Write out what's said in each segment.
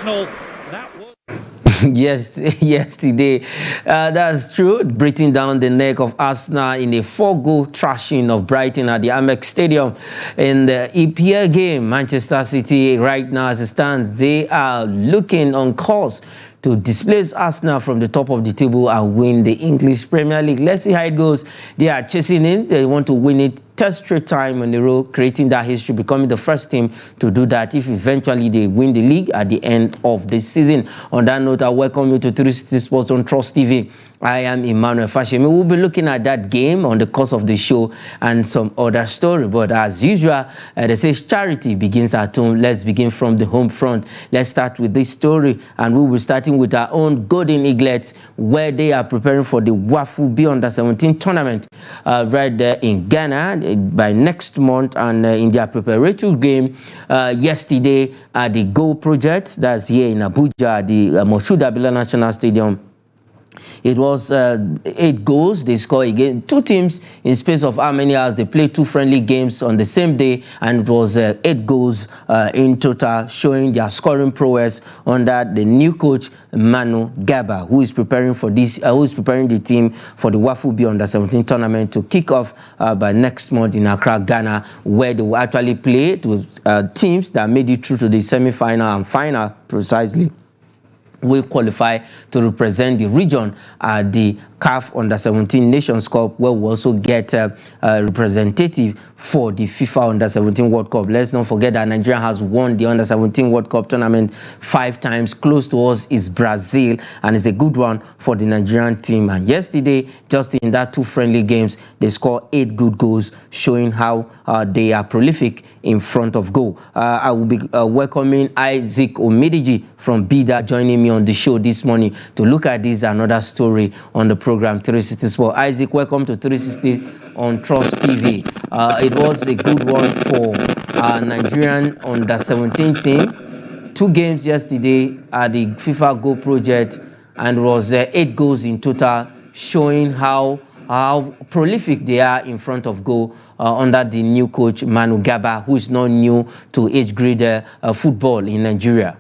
That was Yes, yesterday. That's true. Breathing down the neck of Arsenal in a 4-goal thrashing of Brighton at the Amex Stadium in the EPL game. Manchester City, right now as it stands, they are looking on course to displace Arsenal from the top of the table and win the English Premier League. Let's see how it goes. They are chasing it. They want to win it third straight time in a row, creating that history, becoming the first team to do that if eventually they win the league at the end of the season. On that note, I welcome you to 360 Sports on Trust TV. I am Emmanuel Fashemi. We'll be looking at that game on the course of the show and some other story. But as usual, they say charity begins at home. Let's begin from the home front. Let's start with this story, and we'll be starting with our own Golden Eaglets, where they are preparing for the WAFU B Under 17 tournament right there in Ghana by next month, and in their preparatory game yesterday at the Go Project, that's here in Abuja, the MKO Abiola National Stadium. It was 8 goals they scored again. Two teams in space of how many hours? They played 2 friendly games on the same day, and it was 8 goals in total, showing their scoring prowess under the new coach Manu Gaba, who is preparing for this, who is preparing the team for the WAFU B Under 17 tournament to kick off by next month in Accra, Ghana, where they will actually play with teams that made it through to the semi-final and final precisely will qualify to represent the region at the CAF Under 17 Nations Cup, where we also get a representative for the FIFA Under 17 World Cup. Let's not forget that Nigeria has won the Under 17 World Cup tournament 5 times. Close to us is Brazil, and it's a good one for the Nigerian team. And yesterday, just in that 2 friendly games, they scored 8 good goals, showing how they are prolific in front of goal. I will be welcoming Isaac Omidiji from Bida joining me on the show this morning to look at this another story on the program 360 Sport. Isaac, welcome to 360 on Trust TV. It was a good one for our Nigerian Under 17 team. 2 games yesterday at the FIFA Go Project, and it was 8 goals in total, showing how prolific they are in front of goal under the new coach Manu Gaba, who is not new to age grade football in Nigeria.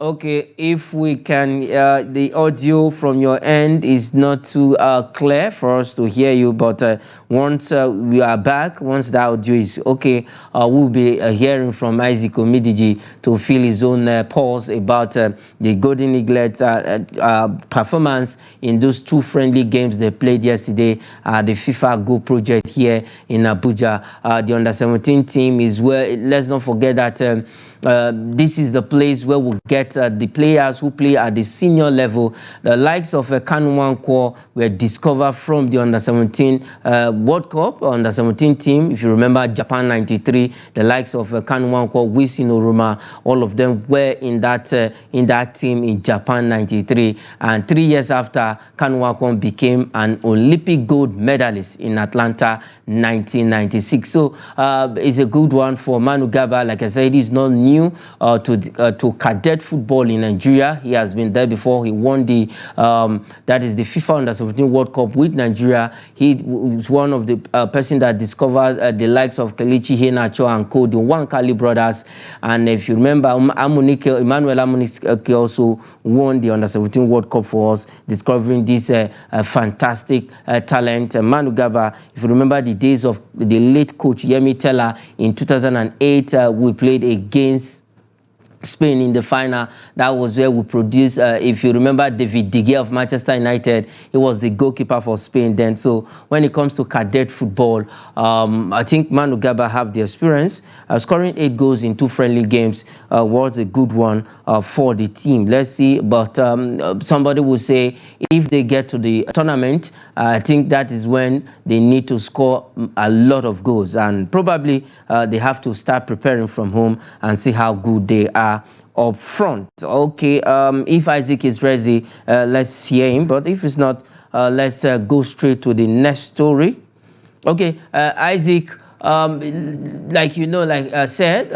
Okay, if we can, the audio from your end is not too clear for us to hear you, but once we are back, once the audio is okay, we'll be hearing from Isaac Omidiji to fill his own pause about the Golden Eaglets performance in those 2 friendly games they played yesterday at the FIFA Go Project here in Abuja. The Under 17 team is where, let's not forget that this is the place where we get the players who play at the senior level. The likes of Kanu Nwankwo were discovered from the Under 17 World Cup Under 17 team. If you remember Japan '93, the likes of Kanu Nwankwo, Wisin Oruma, all of them were in that team in Japan '93. And 3 years after, Kanu Nwankwo became an Olympic gold medalist in Atlanta 1996. So it's a good one for Manu Gaba. Like I said, he's not new to cadet football in Nigeria. He has been there before. He won the that is the FIFA Under 17 World Cup with Nigeria. He was one of the person that discovered the likes of Kelechi Iheanacho and co, the Wankali brothers. And if you remember, Emmanuel Amunike also won the Under 17 World Cup for us, discovering this fantastic talent. Manu Gaba, if you remember the days of the late coach Yemi Teller in 2008, we played against Spain in the final. That was where we produced, if you remember, David De Gea of Manchester United. He was the goalkeeper for Spain then. So when it comes to cadet football, I think Manu Gaba have the experience. Scoring 8 goals in 2 friendly games was a good one for the team. Let's see, but somebody will say if they get to the tournament, I think that is when they need to score a lot of goals, and probably they have to start preparing from home and see how good they are up front. Okay, if Isaac is ready, let's hear him, but if it's not, let's go straight to the next story. Okay, Isaac, like you know, like I said,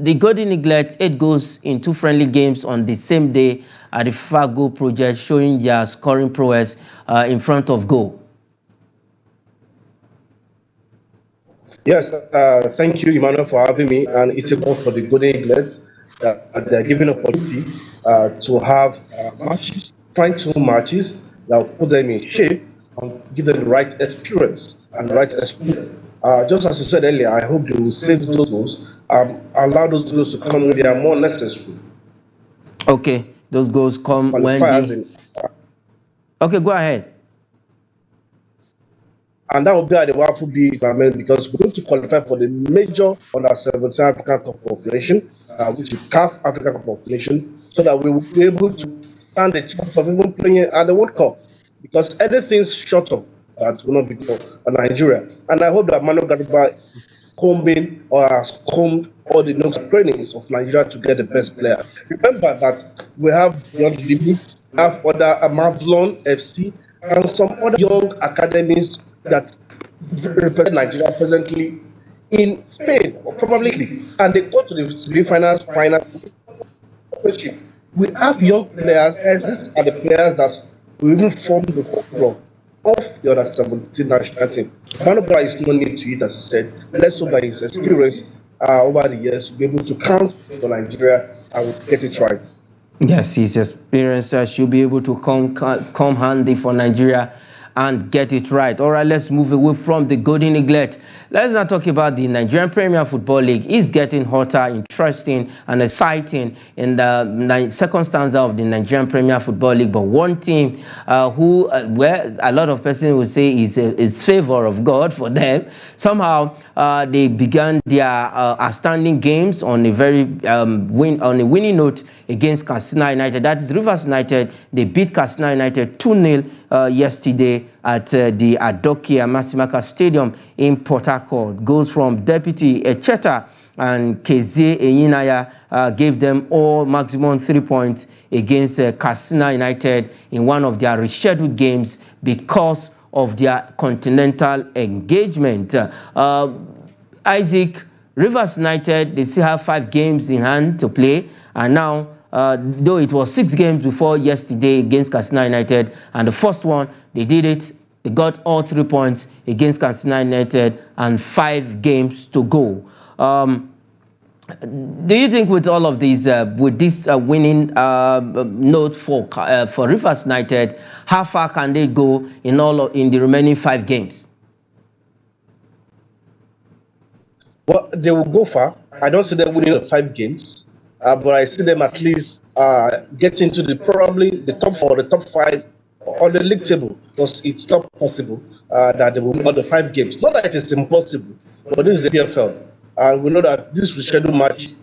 the Golden Eaglets 8 goals in 2 friendly games on the same day at the FIFA goal project, showing their scoring prowess in front of goal. Yes, thank you, Emmanuel, for having me. And it's a goal for the Golden Eaglets that they're given opportunity to have matches, fine-tune matches that will put them in shape and give them the right experience and the right exposure. Just as you said earlier, I hope they will save those goals, allow those goals to come when they are more necessary. Okay, those goals come when they... Okay, go ahead. And that will be at the Wafu B tournament because we're going to qualify for the major under 17 African Cup of Nations, which is CAF African Cup of Nations, so that we will be able to stand the chance of even playing at the World Cup. Because anything short of that will not be for Nigeria. And I hope that Manu Garba is combing or has combed all the nooks and trainings of Nigeria to get the best player. Remember that we have Beyond Limits, we have other Mavlon FC, and some other young academies that represent Nigeria presently in Spain or probably Italy, and they go to the semi-finals, finals. We have young players, as these are the players that will even form the core of the other 17 national team. Manobra is no need to it, as you said. Let's hope that his experience over the years will be able to count for Nigeria and will get it right. Yes, his experience should be able to come handy for Nigeria and get it right. All right, let's move away from the Golden Eaglet. Let's now talk about the Nigerian Premier Football League. It's getting hotter, interesting, and exciting in the second stanza of the Nigerian Premier Football League. But one team where a lot of persons will say is favor of God for them, somehow they began their outstanding games on a very winning note against Katsina United. That is Rivers United. They beat Katsina United 2-0 yesterday at the Adokia Masimaka Stadium in Port Harcourt. Goals from Deputy Echeta and Kezie Eyinaya gave them all maximum 3 points against Katsina United in one of their rescheduled games because of their continental engagement. Isaac, Rivers United, they still have 5 games in hand to play, and now though it was 6 games before yesterday against Katsina United, and the first one they did it, they got all 3 points against Katsina United and 5 games to go. Do you think with all of these, with this winning note for Rivers United, how far can they go in the remaining 5 games? Well, they will go far. I don't see them winning the 5 games, but I see them at least getting to probably the top 4, the top 5 on the league table, because it's not possible that they will win all the 5 games. Not that it is impossible, but this is the PFL. And we know that this rescheduled match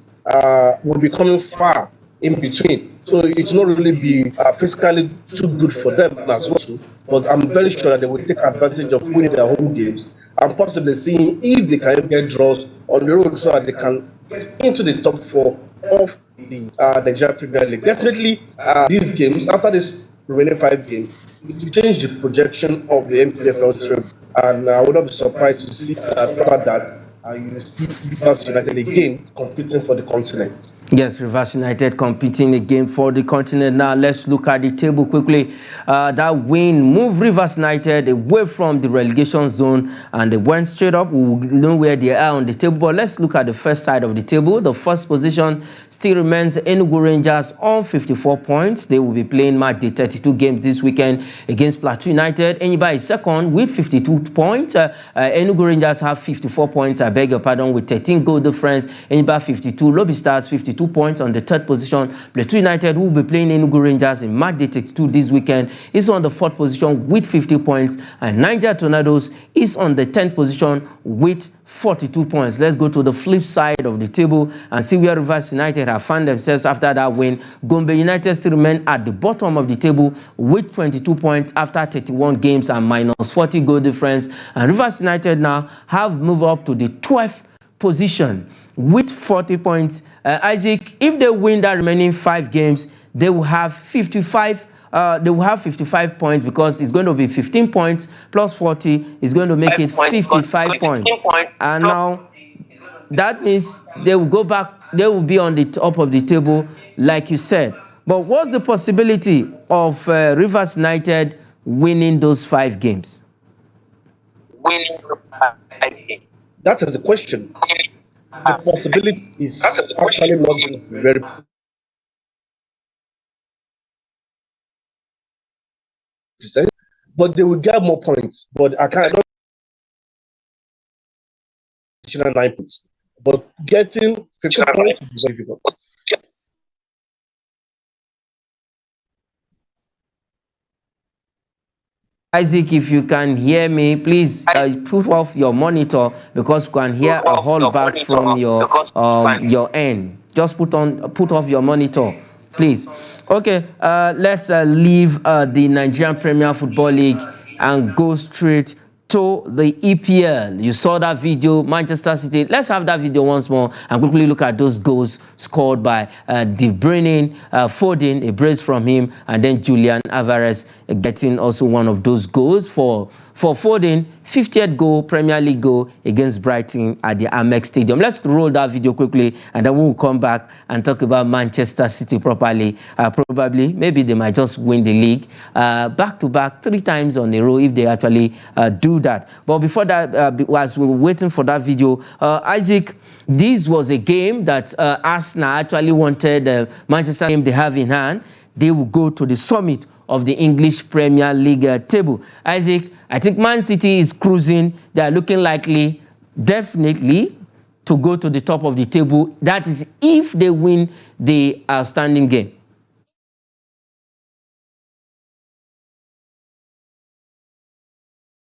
will be coming far in between. So it will not really be physically too good for them as well. But I'm very sure that they will take advantage of winning their home games and possibly seeing if they can get draws on the road so that they can get into the top 4 of the Nigerian Premier League. Definitely, these games, after this remaining 5 games, it will change the projection of the MPFL team. And I would not be surprised to see after that, you see Rivers United again competing for the continent. Yes, Rivers United competing again for the continent. Now let's look at the table quickly. That win moved Rivers United away from the relegation zone and they went straight up. We will know where they are on the table, but let's look at the first side of the table. The first position still remains Enugu Rangers on 54 points. They will be playing match day 32 games this weekend against Plateau United. Enyimba is second with 52 points. Enugu Rangers have 54 points, I beg your pardon, with 13 goal difference. Enyimba 52, Lobby Stars 52 points on the third position. Plateau United, who will be playing Enugu Rangers in match day 32 this weekend, is on the fourth position with 50 points, and Niger Tornadoes is on the 10th position with 42 points. Let's go to the flip side of the table and see where Rivers United have found themselves after that win. Gombe United still remain at the bottom of the table with 22 points after 31 games and minus 40 goal difference. And Rivers United now have moved up to the 12th position with 40 points. Isaac, if they win that remaining 5 games, they will have 55 points, because it's going to be 15 points plus 40 is going to make it 55 points. And now that means they will go back, they will be on the top of the table, like you said. But what's the possibility of Rivers United winning those 5 games? That is the question. The possibility is actually not very percent, but they will get more points. But I don't 9 points. But getting 50 points is very difficult. Isaac, if you can hear me, please put off your monitor because we can hear a whole back from your end. Just put off your monitor, please. Okay, let's leave the Nigerian Premier Football League and go straight to the EPL. You saw that video, Manchester City. Let's have that video once more and quickly look at those goals scored by De Bruyne, Foden, a brace from him, and then Julian Alvarez getting also one of those goals for Foden, 50th goal, Premier League goal against Brighton at the Amex Stadium. Let's roll that video quickly, and then we'll come back and talk about Manchester City properly. Probably, maybe they might just win the league back-to-back 3 times on a row if they actually do that. But before that, as we were waiting for that video, Isaac, this was a game that Arsenal actually wanted Manchester game they have in hand. They will go to the summit of the English Premier League table. Isaac, I think Man City is cruising. They are looking likely, definitely, to go to the top of the table. That is if they win the outstanding game.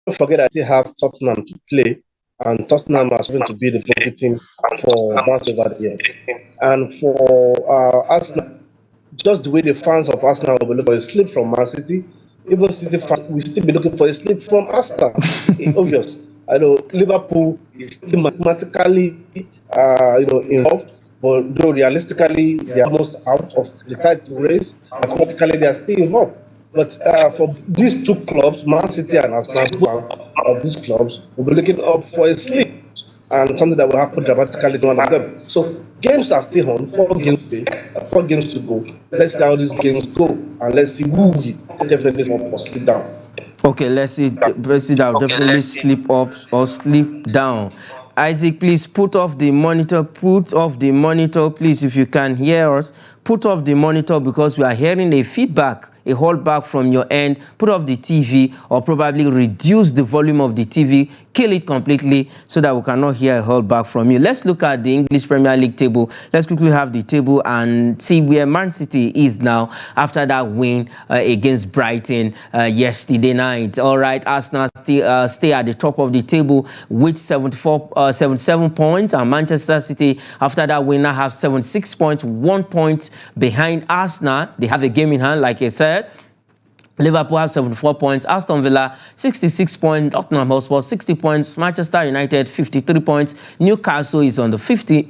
Don't forget I still have Tottenham to play, and Tottenham are going to be the big team for much over the year. And for Arsenal, just the way the fans of Arsenal will be looking for a slip from Man City, even City fans will still be looking for a slip from Arsenal. It's obvious. I know Liverpool is still mathematically, involved, but though realistically they are almost out of the title race, mathematically they are still involved. But for these 2 clubs, Man City and Arsenal, both of these clubs will be looking up for a slip and something that will happen dramatically to one of them. So games are still on, 4 games to play, 4 games to go. Let's see how these games go, and let's see who will definitely slip down. Okay, let's see. I'll definitely slip up or slip down. Isaac, please put off the monitor. Put off the monitor, please, if you can hear us. Put off the monitor because we are hearing a feedback, a holdback from your end. Put off the TV or probably reduce the volume of the TV. Kill it completely so that we cannot hear a holdback from you. Let's look at the English Premier League table. Let's quickly have the table and see where Man City is now after that win against Brighton yesterday night. All right, Arsenal stay at the top of the table with 77 points, and Manchester City after that win now have 76 points, 1 point behind Arsenal. They have a game in hand, like I said. Liverpool have 74 points, Aston Villa 66 points, Tottenham Hotspur 60 points, Manchester United 53 points, Newcastle is on the 50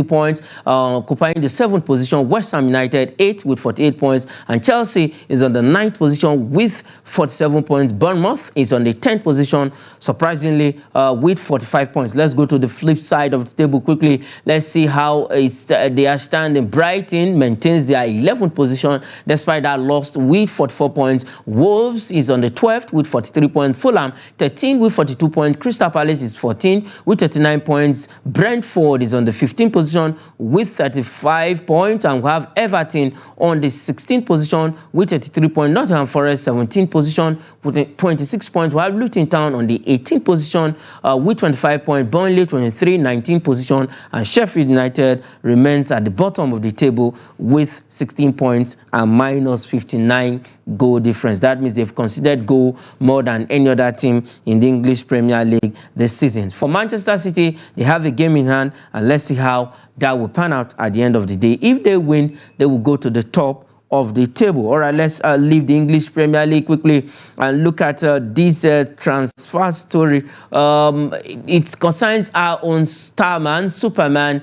points, occupying the 7th position, West Ham United 8 with 48 points, and Chelsea is on the 9th position with 47 points. Bournemouth is on the 10th position, surprisingly, with 45 points. Let's go to the flip side of the table quickly. Let's see how they are standing. Brighton maintains their 11th position despite that loss with 44 points. Wolves is on the 12th with 43 points. Fulham 13 with 42 points. Crystal Palace is 14 with 39 points. Brentford is on the 15th position with 35 points, and we have Everton on the 16th position with 33 points. Nottingham Forest 17th position with 26 points. We have Luton Town on the 18th position with 25 points. Burnley 23, 19th position, and Sheffield United remains at the bottom of the table with 16 points and minus 59 goal difference. That means they've considered goal more than any other team in the English Premier League this season. For Manchester City, they have a game in hand, and let's see how that will pan out at the end of the day. If they win, they will go to the top of the table. All right, let's leave the English Premier League quickly and look at this transfer story. It concerns our own starman, Superman.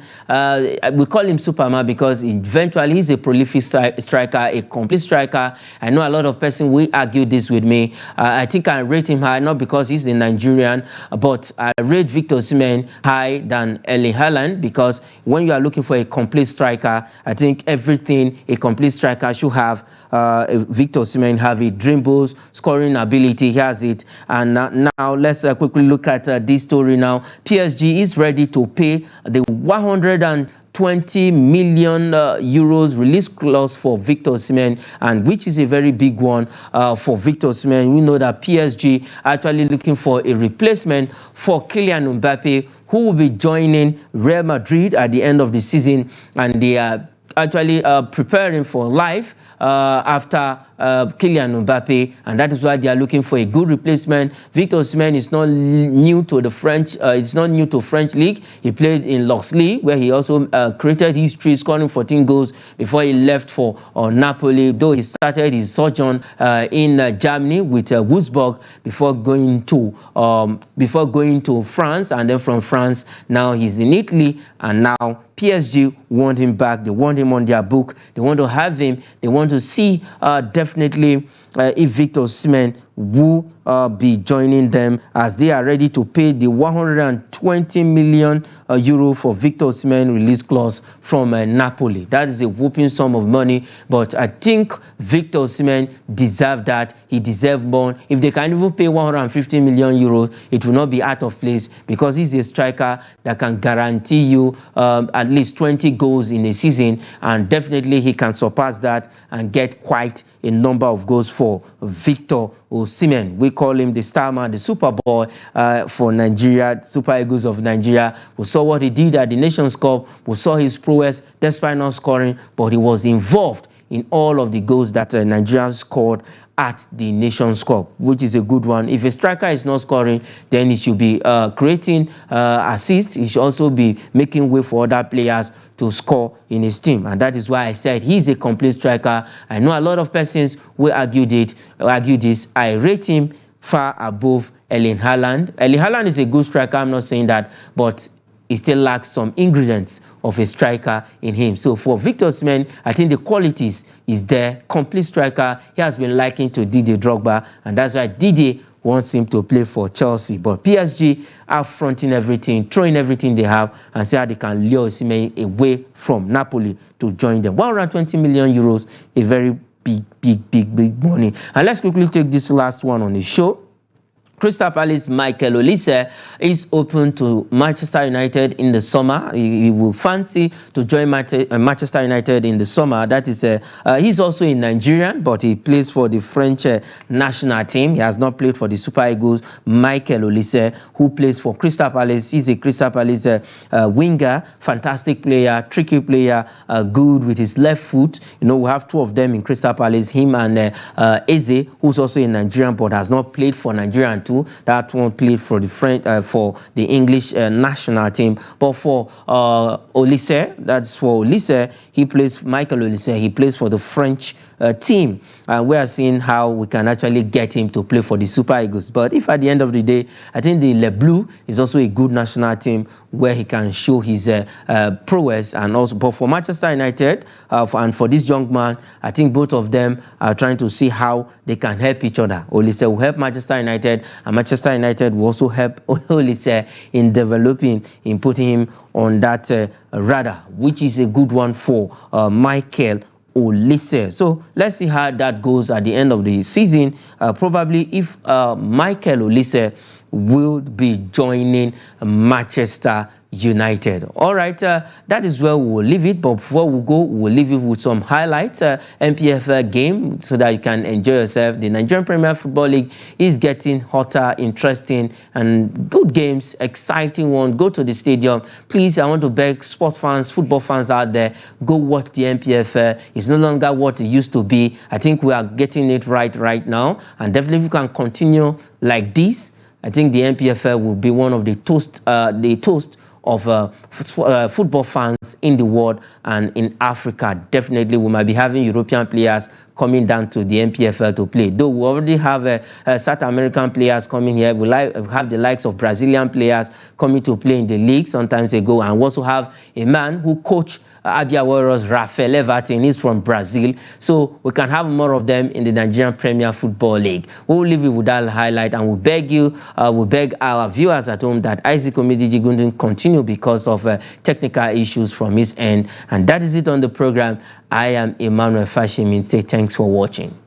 We call him Superman because eventually he's a prolific striker, a complete striker. I know a lot of person will argue this with me. I think I rate him high, not because he's a Nigerian, but I rate Victor Osimhen high than Erling Haaland, because when you are looking for a complete striker, I think everything a complete striker should have. Victor Osimhen have it, dribbles, scoring ability, he has it. And now let's quickly look at this story now. PSG is ready to pay the 120 million euros release clause for Victor Osimhen, and which is a very big one for Victor Osimhen. We know that PSG actually looking for a replacement for Kylian Mbappe, who will be joining Real Madrid at the end of the season, and they are actually preparing for life after Kylian Mbappe, and that is why they are looking for a good replacement. Victor Osimhen is not new to the French. It's not new to French league. He played in Lux League, where he also created history, scoring 14 goals before he left for Napoli. Though he started his sojourn in Germany with Wolfsburg before going to France, and then from France now he's in Italy, and now PSG want him back. They want him on their book. They want to have him. They want to see definitely if Victor Osimhen will be joining them, as they are ready to pay the 120 million euro for Victor Osimhen release clause from Napoli. That is a whooping sum of money, but I think Victor Osimhen deserves that. He deserves more. If they can even pay 150 million euros, it will not be out of place, because he's a striker that can guarantee you at least 20 goals in a season, and definitely he can surpass that and get quite a number of goals for Victor Osimhen. We call him the star man, the super boy for Nigeria, Super Eagles of Nigeria. We saw what he did at the Nations Cup. We saw his prowess despite not scoring, but he was involved in all of the goals that Nigeria scored at the Nations Cup, which is a good one. If a striker is not scoring, then he should be creating assists. He should also be making way for other players to score in his team, and that is why I said he's a complete striker. I know a lot of persons will argue this. I rate him far above Erling Haaland. Erling Haaland is a good striker, I'm not saying that, but he still lacks some ingredients of a striker in him. So for Victor Osimhen, I think the qualities is there. Complete striker. He has been likened to Didier Drogba, and that's why Didier wants him to play for Chelsea. But PSG are fronting everything, throwing everything they have, and see how they can lure Osimhen away from Napoli to join them. 120 million euros, a very big money. And let's quickly take this last one on the show. Crystal Palace Michael Olise is open to Manchester United in the summer. He will fancy to join Manchester United in the summer. That is, he's also a Nigerian, but he plays for the French national team. He has not played for the Super Eagles. Michael Olise, who plays for Crystal Palace, he's a Crystal Palace winger, fantastic player, tricky player, good with his left foot. You know, we have two of them in Crystal Palace, him and Eze, who's also a Nigerian but has not played for Nigeria too. That one played for the French, for the English national team. But for Olise, that's for Olise, Michael Olise, he plays for the French team. And we are seeing how we can actually get him to play for the Super Eagles. But if at the end of the day, I think the Le Bleu is also a good national team where he can show his prowess. And also, but for Manchester United and for this young man, I think both of them are trying to see how they can help each other. Olise will help Manchester United, and Manchester United will also help Olise in developing, in putting him on that radar, which is a good one for Michael Olise. So let's see how that goes at the end of the season. Probably if Michael Olise will be joining Manchester United. All right, that is where we will leave it. But before we go, we'll leave you with some highlights. MPF game, so that you can enjoy yourself. The Nigerian Premier Football League is getting hotter, interesting, and good games, exciting one. Go to the stadium, please. I want to beg sport fans, football fans out there, go watch the MPF. It's no longer what it used to be. I think we are getting it right now, and definitely if we can continue like this, I think the MPFL will be one of the toast of football fans in the world and in Africa. Definitely, we might be having European players coming down to the MPFL to play. Though we already have South American players coming here, we have the likes of Brazilian players coming to play in the league sometimes ago, and we also have a man who coached Abia Warriors Rafael Everton is from Brazil. So we can have more of them in the Nigerian Premier Football League. We'll leave you with that highlight, and we beg our viewers at home that Isaac Omidiji couldn't continue because of technical issues from his end. And that is it on the program. I am Emmanuel Fashimin. Say thanks for watching.